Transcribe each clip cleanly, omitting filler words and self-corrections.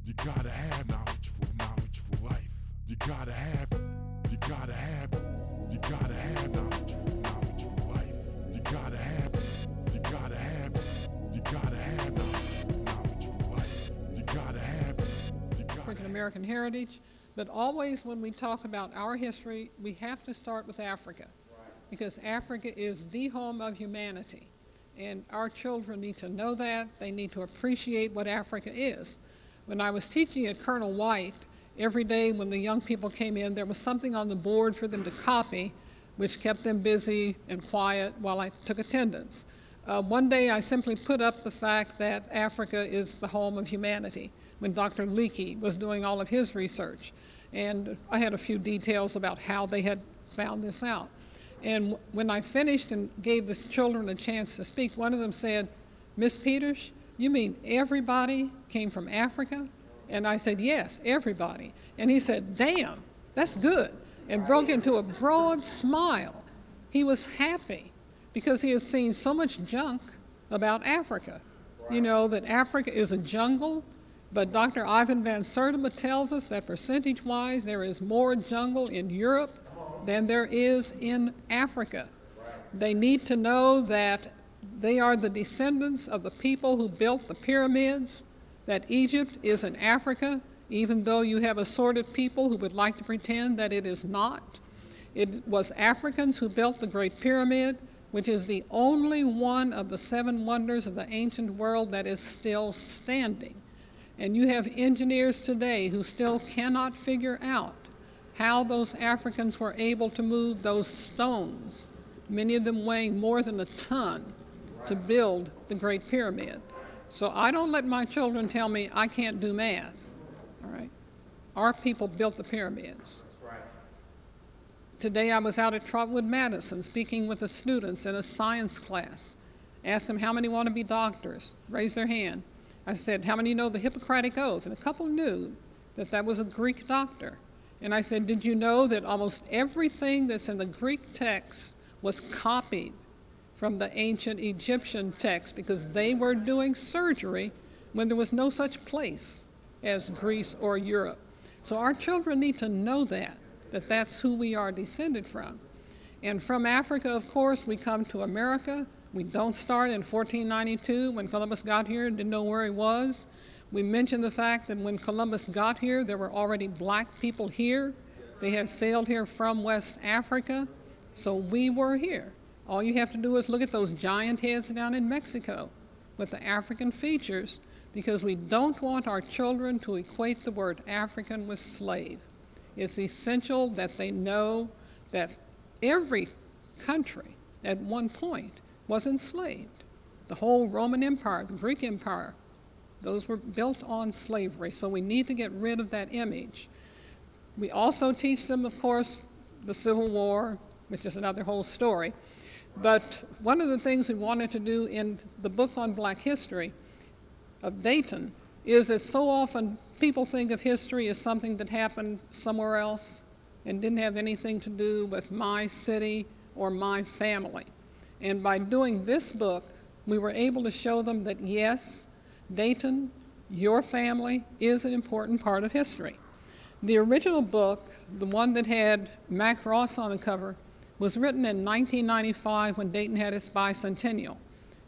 You gotta have knowledge for life. You gotta have knowledge for life. You gotta have knowledge for life. You gotta have African American heritage, but always when we talk about our history, we have to start with Africa, because Africa is the home of humanity. And our children need to know that. They need to appreciate what Africa is. When I was teaching at Colonel White, every day when the young people came in, there was something on the board for them to copy, which kept them busy and quiet while I took attendance. One day I simply put up the fact that Africa is the home of humanity when Dr. Leakey was doing all of his research. And I had a few details about how they had found this out. And when I finished and gave the children a chance to speak, one of them said, "Miss Peters, you mean everybody came from Africa?" And I said, "Yes, everybody." And he said, "Damn, that's good," and broke into a broad smile. He was happy because he had seen so much junk about Africa. You know, that Africa is a jungle, but Dr. Ivan van Sertima tells us that percentage-wise there is more jungle in Europe than there is in Africa. They need to know that they are the descendants of the people who built the pyramids, that Egypt is in Africa, even though you have assorted people who would like to pretend that it is not. It was Africans who built the Great Pyramid, which is the only one of the 7 wonders of the ancient world that is still standing. And you have engineers today who still cannot figure out how those Africans were able to move those stones, many of them weighing more than a ton, to build the Great Pyramid. So I don't let my children tell me I can't do math, all right? Our people built the pyramids. Today I was out at Trotwood Madison speaking with the students in a science class. Asked them how many want to be doctors, raise their hand. I said, how many know the Hippocratic Oath? And a couple knew that that was a Greek doctor. And I said, did you know that almost everything that's in the Greek text was copied from the ancient Egyptian text, because they were doing surgery when there was no such place as Greece or Europe. So our children need to know that that's who we are descended from. And from Africa, of course, we come to America. We don't start in 1492 when Columbus got here and didn't know where he was. We mentioned the fact that when Columbus got here, there were already black people here. They had sailed here from West Africa, so we were here. All you have to do is look at those giant heads down in Mexico with the African features, because we don't want our children to equate the word African with slave. It's essential that they know that every country at one point was enslaved. The whole Roman Empire, the Greek Empire, those were built on slavery, so we need to get rid of that image. We also teach them, of course, the Civil War, which is another whole story. But one of the things we wanted to do in the book on Black history of Dayton is that so often people think of history as something that happened somewhere else and didn't have anything to do with my city or my family. And by doing this book, we were able to show them that yes, Dayton, your family, is an important part of history. The original book, the one that had Mac Ross on the cover, was written in 1995 when Dayton had its bicentennial.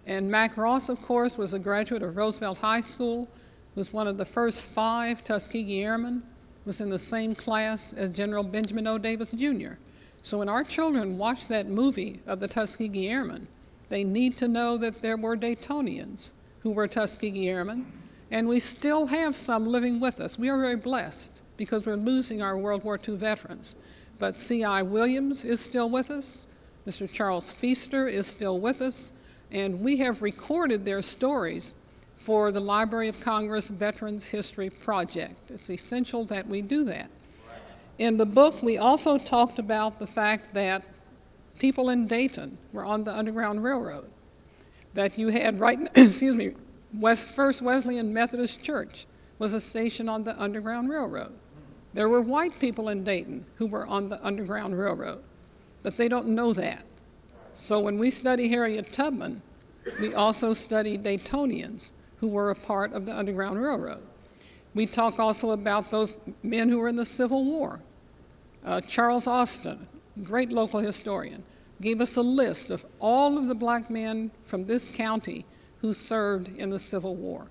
And Mac Ross, of course, was a graduate of Roosevelt High School, was one of the first 5 Tuskegee Airmen, was in the same class as General Benjamin O. Davis, Jr. So when our children watch that movie of the Tuskegee Airmen, they need to know that there were Daytonians who were Tuskegee Airmen, and we still have some living with us. We are very blessed because we're losing our World War II veterans. But C.I. Williams is still with us, Mr. Charles Feaster is still with us, and we have recorded their stories for the Library of Congress Veterans History Project. It's essential that we do that. In the book, we also talked about the fact that people in Dayton were on the Underground Railroad, that you had First Wesleyan Methodist Church was a station on the Underground Railroad. There were white people in Dayton who were on the Underground Railroad, but they don't know that. So when we study Harriet Tubman, we also study Daytonians who were a part of the Underground Railroad. We talk also about those men who were in the Civil War. Charles Austin, great local historian, gave us a list of all of the black men from this county who served in the Civil War.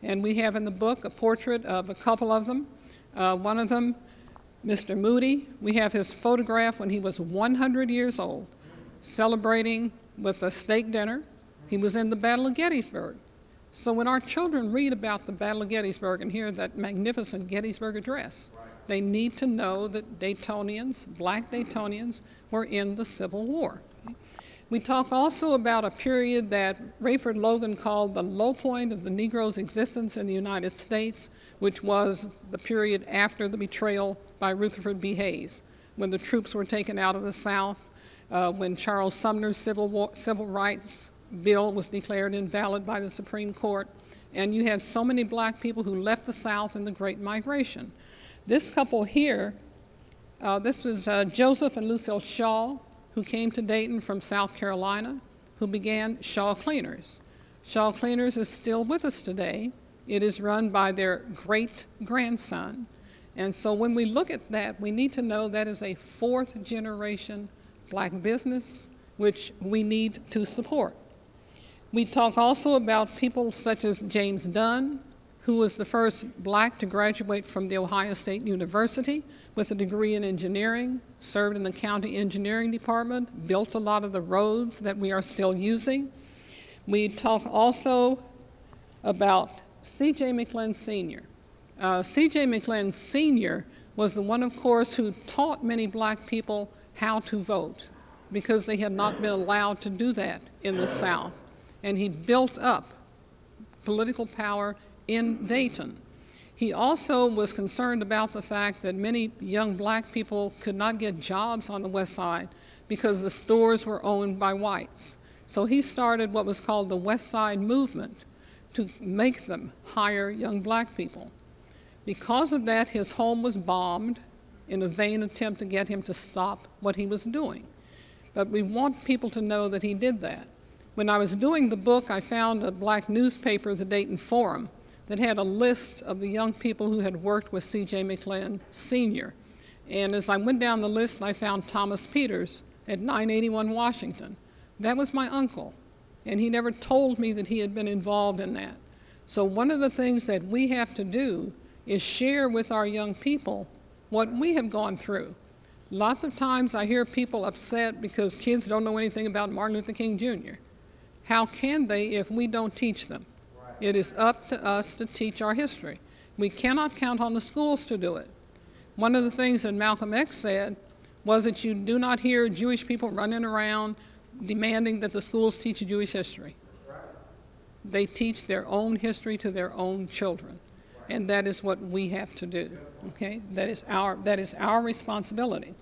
And we have in the book a portrait of a couple of them. One of them, Mr. Moody, we have his photograph when he was 100 years old, celebrating with a steak dinner. He was in the Battle of Gettysburg. So when our children read about the Battle of Gettysburg and hear that magnificent Gettysburg Address, they need to know that Daytonians, black Daytonians, were in the Civil War. We talk also about a period that Rayford Logan called the low point of the Negro's existence in the United States, which was the period after the betrayal by Rutherford B. Hayes, when the troops were taken out of the South, when Charles Sumner's civil rights bill was declared invalid by the Supreme Court, and you had so many black people who left the South in the Great Migration. This couple here, this was Joseph and Lucille Shaw, who came to Dayton from South Carolina, who began Shaw Cleaners. Shaw Cleaners is still with us today. It is run by their great-grandson. And so when we look at that, we need to know that is a fourth-generation black business, which we need to support. We talk also about people such as James Dunn, who was the first black to graduate from The Ohio State University with a degree in engineering, served in the county engineering department, built a lot of the roads that we are still using. We talk also about C.J. McLennan Sr. C.J. McLennan Sr. was the one, of course, who taught many black people how to vote because they had not been allowed to do that in the South. And he built up political power in Dayton. He also was concerned about the fact that many young black people could not get jobs on the West Side because the stores were owned by whites. So he started what was called the West Side Movement to make them hire young black people. Because of that, his home was bombed in a vain attempt to get him to stop what he was doing. But we want people to know that he did that. When I was doing the book, I found a black newspaper, the Dayton Forum, that had a list of the young people who had worked with C.J. McLennan Sr. And as I went down the list, I found Thomas Peters at 981 Washington. That was my uncle, and he never told me that he had been involved in that. So one of the things that we have to do is share with our young people what we have gone through. Lots of times I hear people upset because kids don't know anything about Martin Luther King Jr. How can they if we don't teach them? It is up to us to teach our history. We cannot count on the schools to do it. One of the things that Malcolm X said was that you do not hear Jewish people running around demanding that the schools teach Jewish history. They teach their own history to their own children, and that is what we have to do. Okay? That is our responsibility.